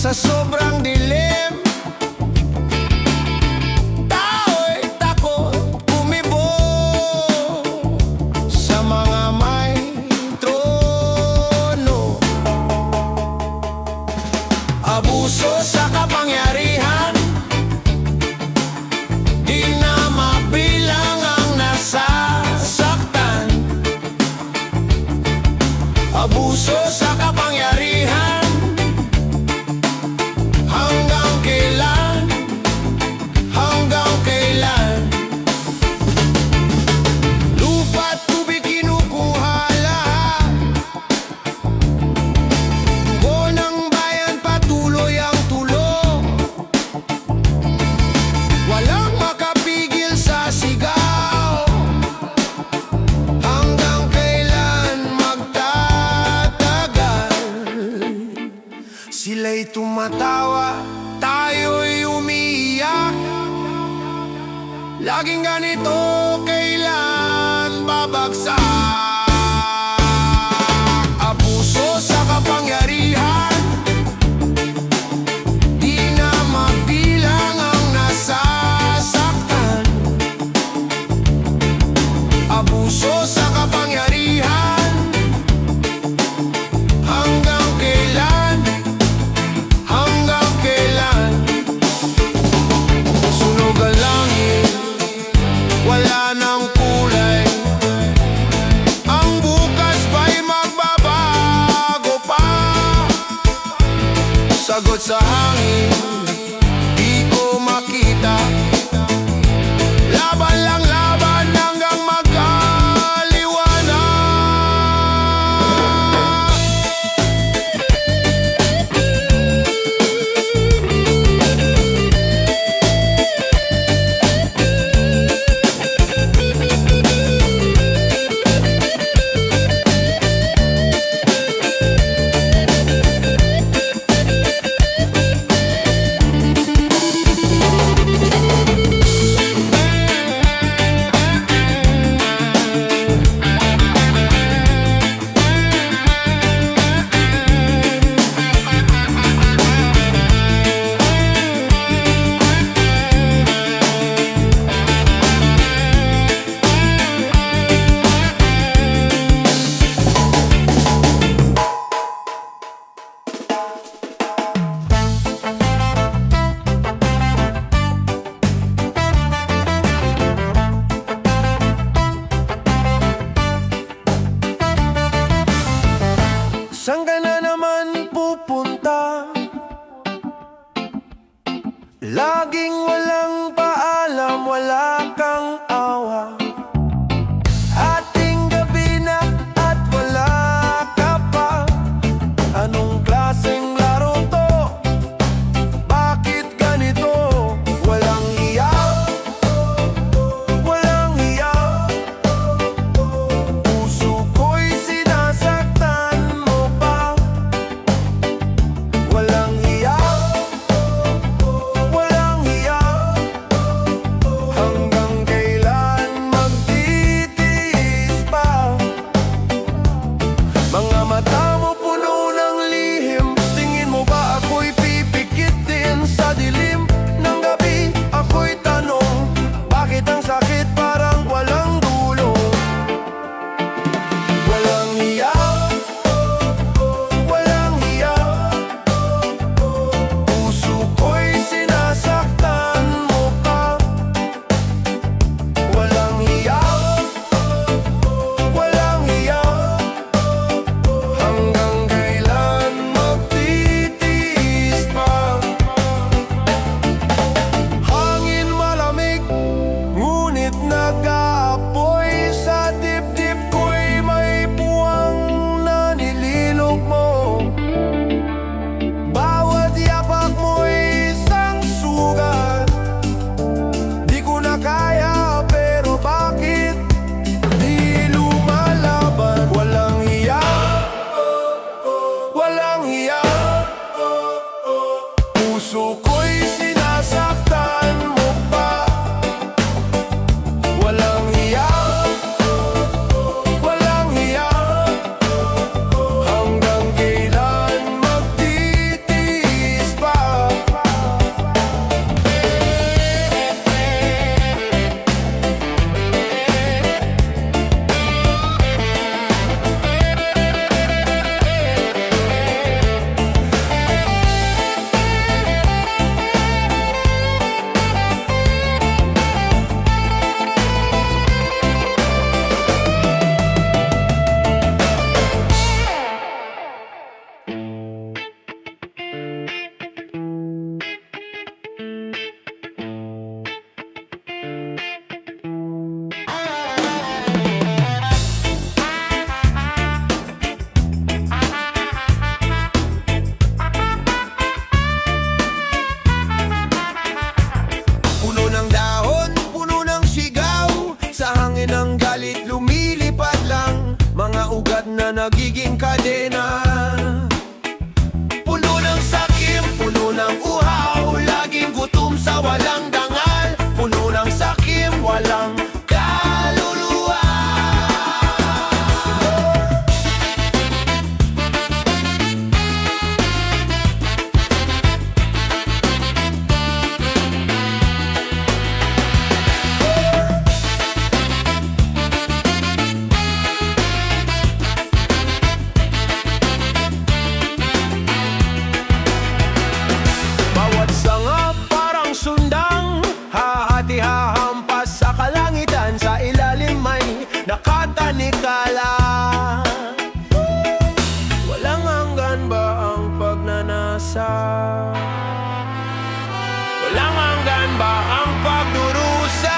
sa sobrang dilim. Tao'y takot kumibo sa mga may trono. Abuso sa kapangyarihan, di na mabilang ang nasasaktan. Abuso sa kapangyarihan, hanggang kailan? Hanggang kailan? Lupa't tubig kinukuha lahat, dugo ng bayan patuloy ang tulo. Walang makapigil sa sigaw. Hanggang kailan magtatagal? Sila'y tumatawa, tayo'y umiiyak. Laging ganito, kailan babagsak? Abuso sa kapangyarihan, di na mabilang ang nasasaktan. Abuso sa kapangyarihan, hanggang kailan? Hanggang kailan? Sunog ang langit, wala nang kulay. Ang bukas ba'y magbabago pa? Sagot sa hangin, di ko makita. Laban lang laban hanggang magkaliwanag. Saan ka na naman pupunta? Laging walang paalam, wala kang awa. Ating gabi na at wala ka pa. Anong klaseng laro to? Bakit ganito? Walang hiya, walang hiya. Puso ko'y sinasaktan mo pa. Walang hiya, walang hiya. Hanggang kailan magtitiis pa? Mga mata mo puno ng lihim. Tingin mo ba ako'y pipikitin sa dilim ng gabi? Ako'y tanong, bakit ang sakit parang walang dulo? Walang hiya, walang hiya. Puso ko'y sinasaktan mo pa. Walang hiya, walang hiya. Hanggang kailan magtitiis pa? Hangin malamig, ngunit nag-aapoy. Sa dibdib ko'y may puwang na nililog mo. Bawat yapak mo'y isang sugat. Di ko na kaya, pero bakit di lumalaban? Walang hiya, walang hiya. Puso ko'y sinasaktan mo pa. Walang hiya, walang hiya. Hanggang kailan magtitiis pa? pag-asa. Walang hanggan ba ang pagdurusa?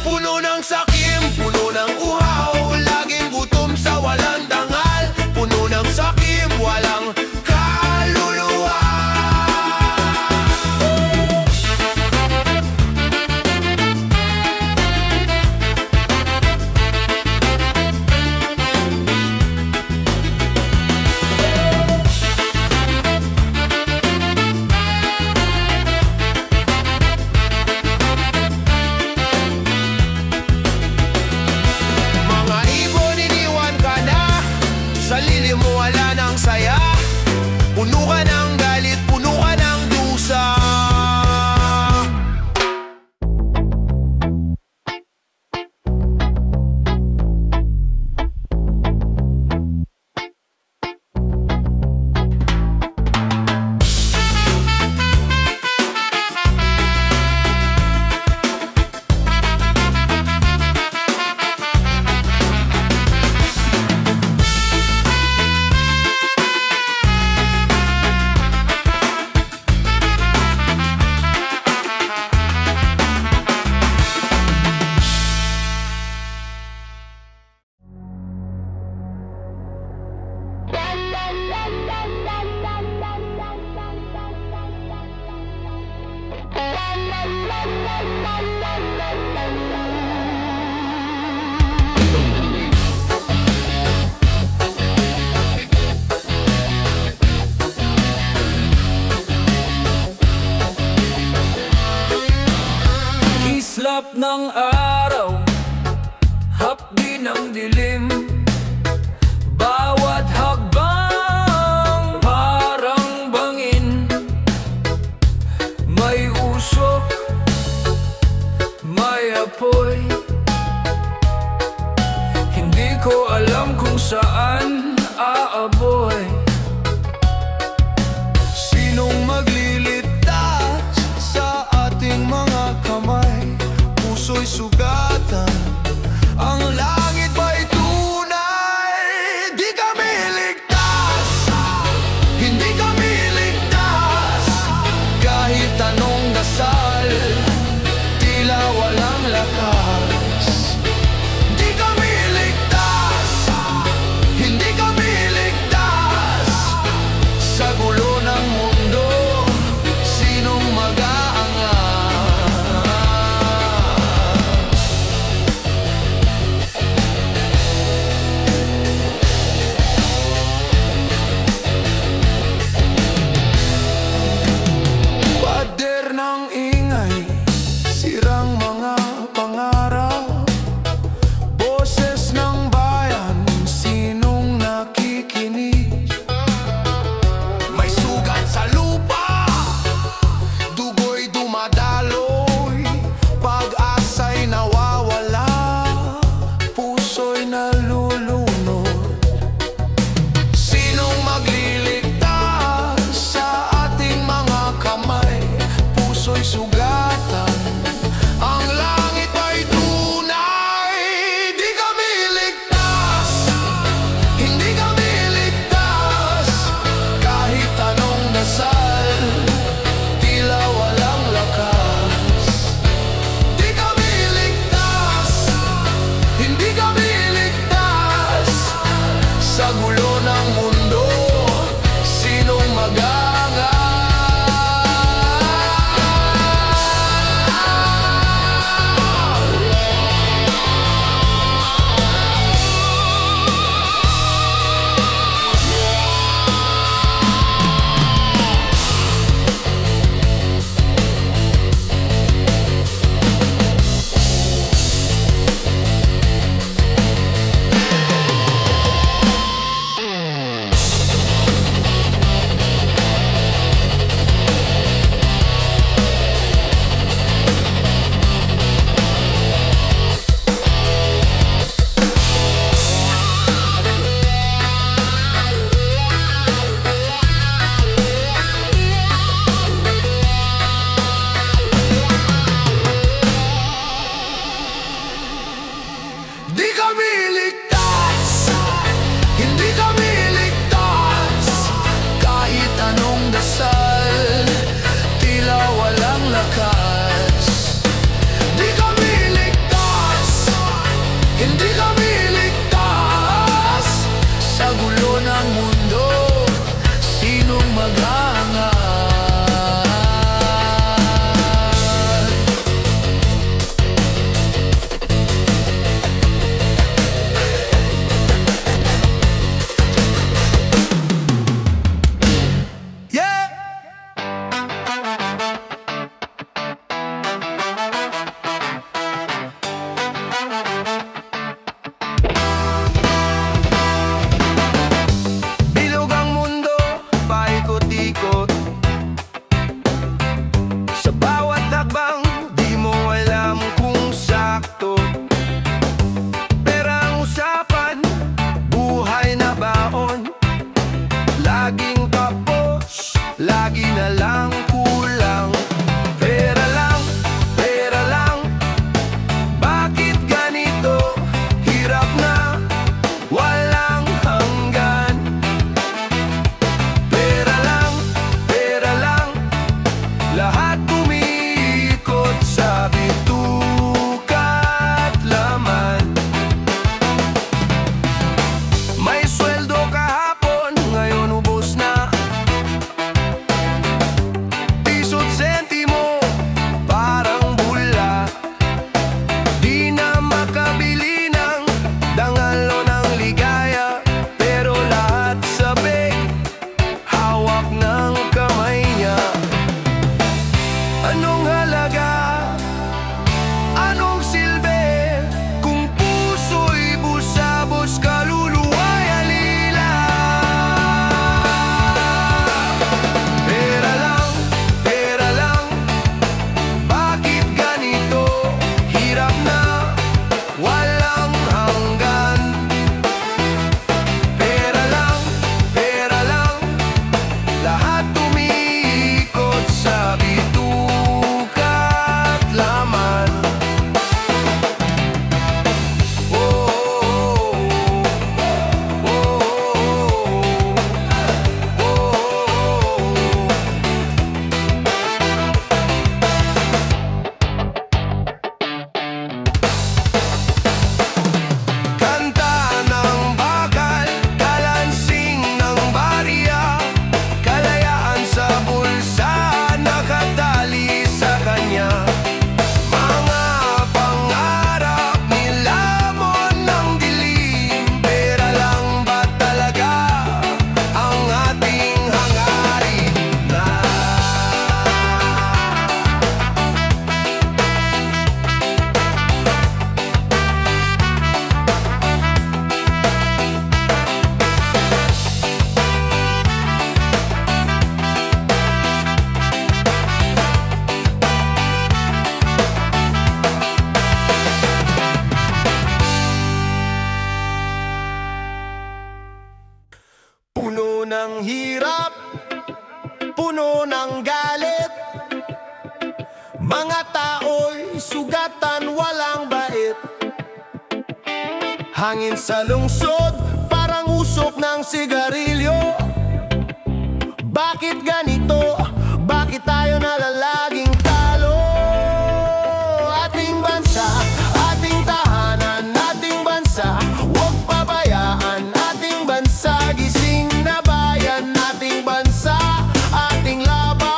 Puno ng sakim, puno ng uhaw, laging gutom sa walang dangal. Puno ng sakim, walang kaluluwa. Sa lilim mo wala ng saya, puno ka ng galit, puno ka ng dusa. Islap ng araw, hapdi ng dilim, bawat hakbang parang bangin. May usok, may apoy, hindi ko alam kung saan aaboy. Sinong magliligtas sa ating mga kamay? Puso'y laging tapos, lagi na lang kulang. Pera lang, bakit ganito? Hirap na, walang hanggan. Pera lang, lahat umiikot sa bituka at laman. May sweldo kahapon, ngayon ubos na. Piso't sentimo, parang bula. Di na makabili ng dangalo ng ligaya, pero lahat sabik, hawak ng kamay niya. Anong halaga? Anong silbi? Kung puso'y busabos, kaluluwa'y alila. Pera lang, bakit ganito? Hirap na, walang hanggan. Pera lang, lahat umiikot sa bituka at laman. Oh, oh, oh, oh, oh. Kanta ng bakal, kalansing ng barya, kalayaan sa bulsa, nakatali sa kanya. Mga pangarap nilamon ng dilim. Pera lang ba talaga ang ating hangarin na? Puno ng hirap, puno ng galit, mga tao'y sugatan, walang bait. Hangin sa lungsod, parang usok ng sigarilyo. Bakit ganito? Bakit tayo nalalaging talo? Ating bansa, ating tahanan, ating bansa, huwag pabayaan ating bansa. Gising na bayan, ating bansa, ating laban.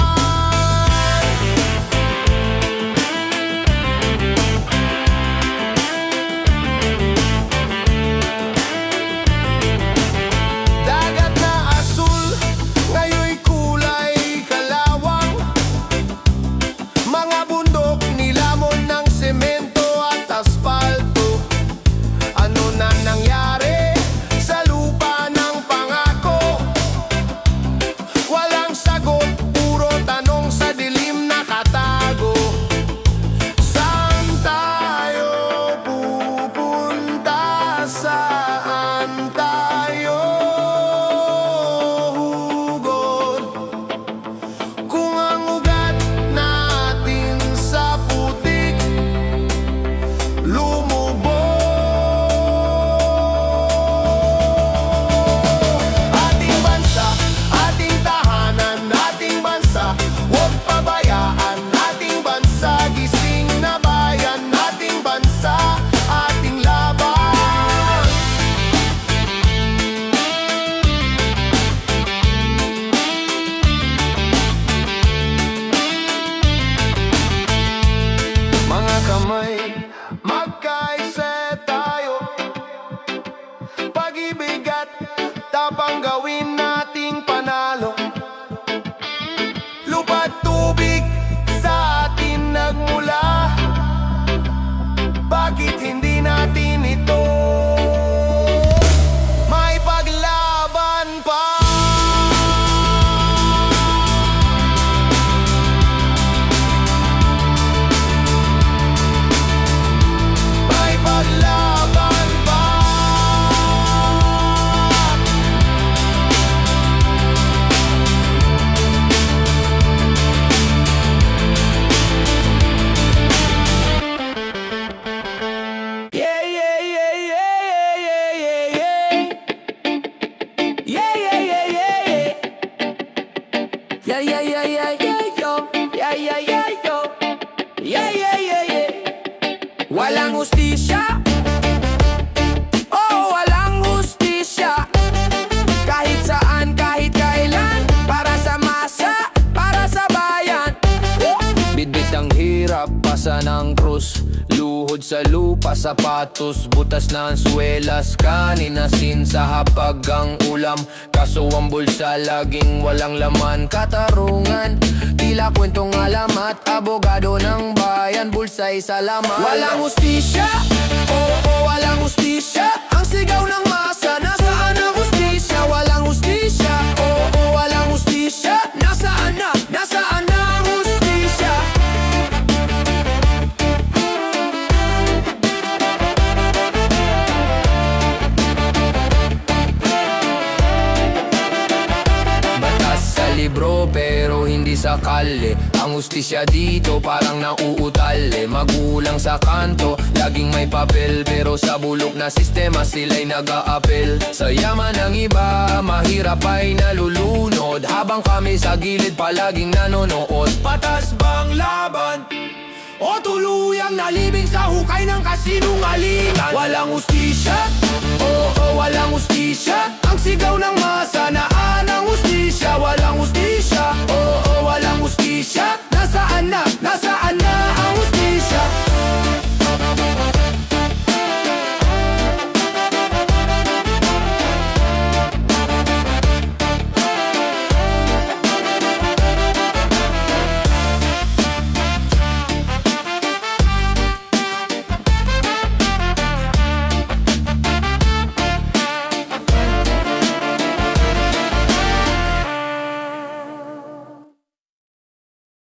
Dagat na asul, ngayon'y kulay kalawang. Yeah, yeah, yeah, yeah, yeah, yo. Yeah, yeah, yeah, yo. Yeah, yeah, yeah, yeah. Walang hustisya. Oh, walang hustisya. Kahit saan, kahit kailan. Para sa masa, para sa bayan. Bitbit ang hirap, pasa ng krus. Luhod sa lupa, sapatos, butas na ang suwelas. Kanin asin sa hapag ang ulam. Kaso ang bulsa laging walang laman. Katarungan, tila kwentong alamat. Abogado ng bayan, bulsa'y salamat. Walang hustisya, oo, walang hustisya. Ang sigaw ng masa, nasaan ang hustisya? Walang hustisya, oo, walang hustisya. Nasaan na ang hustisya? Libro pero hindi sa kalye. Ang hustisya dito parang nauutali. Magulang sa kanto, laging may papel. Pero sa bulok na sistema sila'y nag-a-apel. Sa yaman ng iba, mahirap ay nalulunod. Habang kami sa gilid palaging nanonood. Patas bang laban? O tuluyang nalibing sa hukay ng kasinungalingan? Walang hustisya, oo, walang hustisya. Ang sigaw ng masa, naan ang hustisya. Walang